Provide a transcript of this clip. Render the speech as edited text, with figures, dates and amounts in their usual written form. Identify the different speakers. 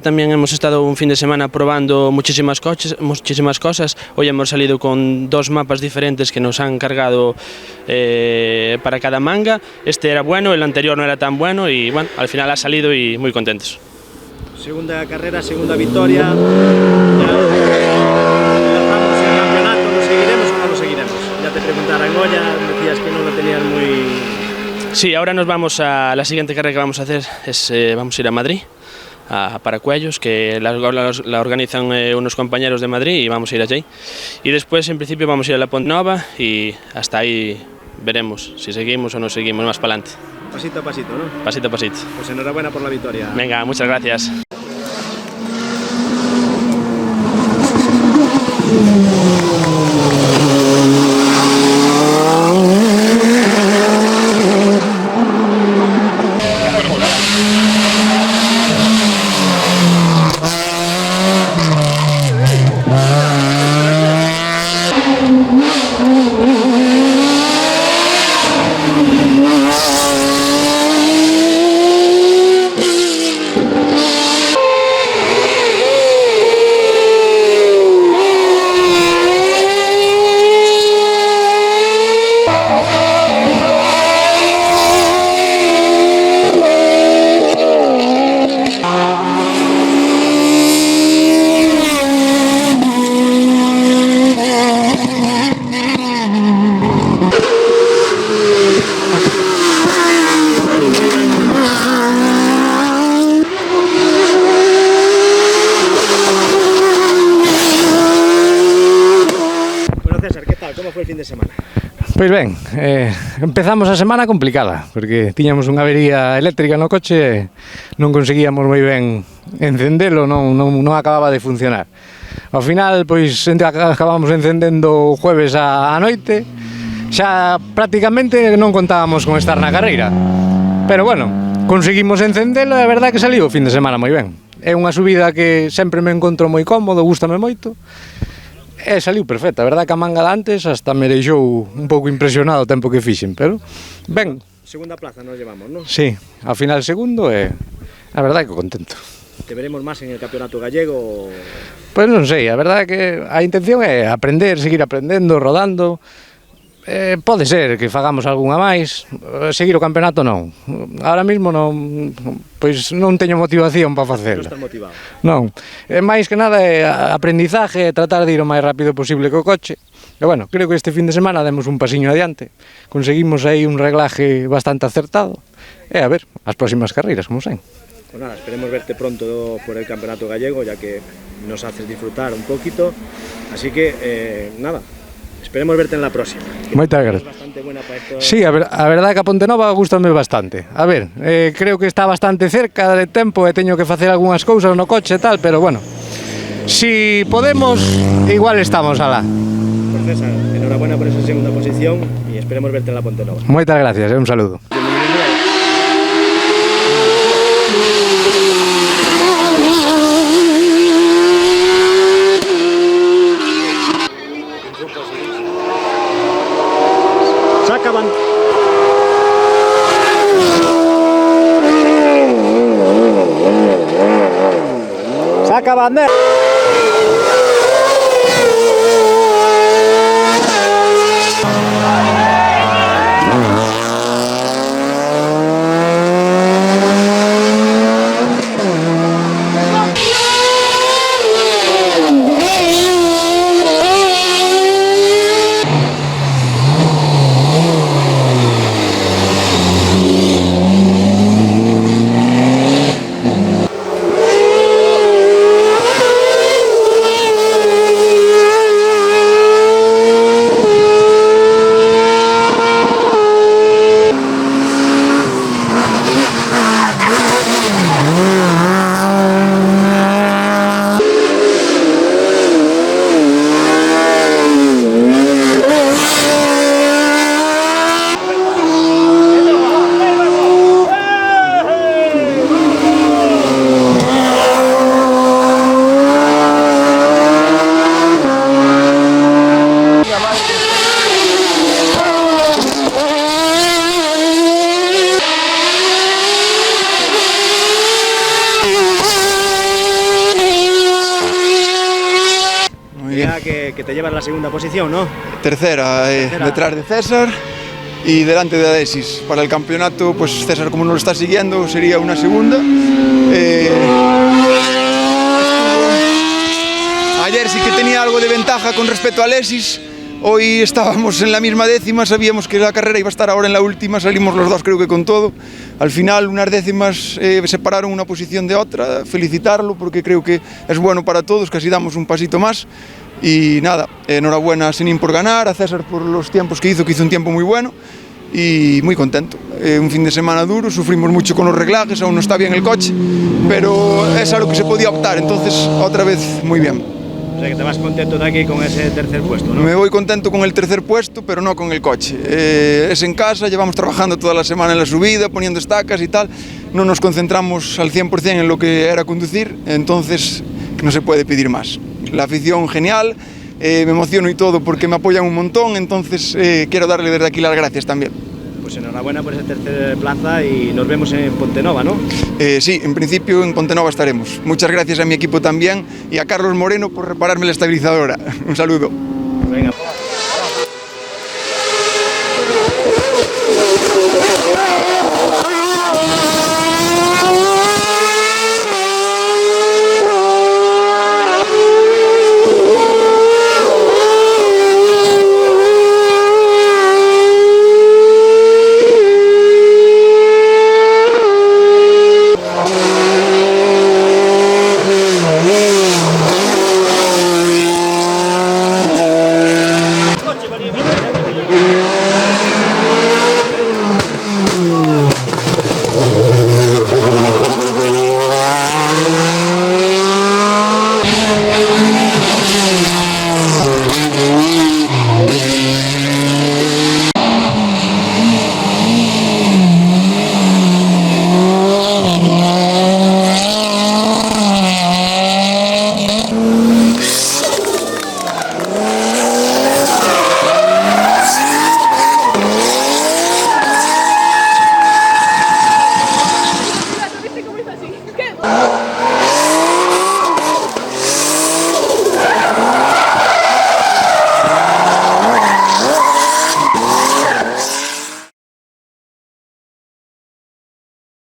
Speaker 1: También hemos estado un fin de semana probando muchísimas cosas. Hoy hemos salido con 2 mapas diferentes que nos han cargado para cada manga. Este era bueno, el anterior no era tan bueno y bueno, al final ha salido y muy contentos.
Speaker 2: Segunda carrera, segunda victoria. Lanzamos el campeonato, ¿lo seguiremos o no lo seguiremos? Ya te preguntara en Goya, decías que no lo tenías muy...
Speaker 1: Sí, ahora nos vamos a la siguiente carrera que vamos a hacer, vamos a ir a Madrid. A Paracuellos, que la organizan unos compañeros de Madrid y vamos a ir allí. Y después, en principio, vamos a ir a la Ponte Nova y hasta ahí veremos si seguimos o no seguimos más para adelante.
Speaker 2: Pasito a pasito, ¿no?
Speaker 1: Pasito a pasito.
Speaker 2: Pues enhorabuena por la victoria.
Speaker 1: Venga, muchas gracias.
Speaker 3: Pois ben, empezamos a semana complicada, porque tiñamos unha avería eléctrica no coche e non conseguíamos moi ben encendelo, non acababa de funcionar. Ao final, pois, acabamos encendendo o jueves á noite, xa prácticamente non contábamos con estar na carreira, pero bueno, conseguimos encendelo e a verdade que saliu o fin de semana moi ben. É unha subida que sempre me encontro moi cómodo, gústame moito, e saliu perfecta, a verdade que a manga de antes hasta me deixou un pouco impresionado o tempo que fixen, pero ben.
Speaker 2: Segunda plaza nos llevamos, ¿no?
Speaker 3: Sí, ao final segundo e a verdade que contento.
Speaker 2: ¿Te veremos más en el campeonato gallego?
Speaker 3: Pois non sei, a verdade que a intención é aprender, seguir aprendendo, rodando. Pode ser que fagamos algunha máis, seguir o campeonato non. Ahora mesmo non, pois non teño motivación para facelo.
Speaker 2: Non estás motivado?
Speaker 3: Non, máis que nada é aprendizaje, tratar de ir o máis rápido posible co coche. E bueno, creo que este fin de semana demos un pasiño adiante, conseguimos aí un reglaje bastante acertado. E a ver, as próximas carreiras, como sei.
Speaker 2: Pues nada, esperemos verte pronto por el campeonato gallego, ya que nos haces disfrutar un poquito. Así que, nada. Esperemos verte en la próxima.
Speaker 3: Moitas gracias.
Speaker 2: Bastante buena para esto.
Speaker 3: Sí, a verdade que a Pontenova gustame bastante. A ver, creo que está bastante cerca de tempo e teño que facer algunhas cousas no coche e tal, pero bueno, si podemos, igual estamos alá.
Speaker 2: Pues César, enhorabuena por esa segunda posición y esperemos verte en la Pontenova.
Speaker 3: Moitas gracias, un saludo.
Speaker 2: Saca bandera. Que te llevas la segunda posición, ¿no?
Speaker 4: Tercera, detrás de César y delante de Adesis. Para el campeonato, pues César, como no lo está siguiendo, sería una segunda. Ayer sí que tenía algo de ventaja con respecto a Alexis. Hoy estábamos en la misma décima, sabíamos que la carrera iba a estar ahora en la última, salimos los dos creo que con todo. Al final unas décimas separaron una posición de otra, felicitarlo porque creo que es bueno para todos, que así damos un pasito más. Y nada, enhorabuena a Senin por ganar, a César por los tiempos que hizo un tiempo muy bueno y muy contento. Un fin de semana duro, sufrimos mucho con los reglajes, aún no está bien el coche, pero es a lo que se podía optar, entonces otra vez muy bien.
Speaker 2: O sea que te vas contento de aquí con ese tercer puesto, ¿no?
Speaker 4: Me voy contento con el tercer puesto, pero no con el coche. Es en casa, llevamos trabajando toda la semana en la subida, poniendo estacas y tal. No nos concentramos al 100% en lo que era conducir, entonces no se puede pedir más. La afición genial, me emociono y todo porque me apoyan un montón, entonces quiero darle desde aquí las gracias también.
Speaker 2: Pues enhorabuena por esa tercera plaza y nos vemos en Pontenova, ¿no?
Speaker 4: Sí, en principio en Pontenova estaremos. Muchas gracias a mi equipo también y a Carlos Moreno por repararme la estabilizadora. Un saludo.
Speaker 2: Venga.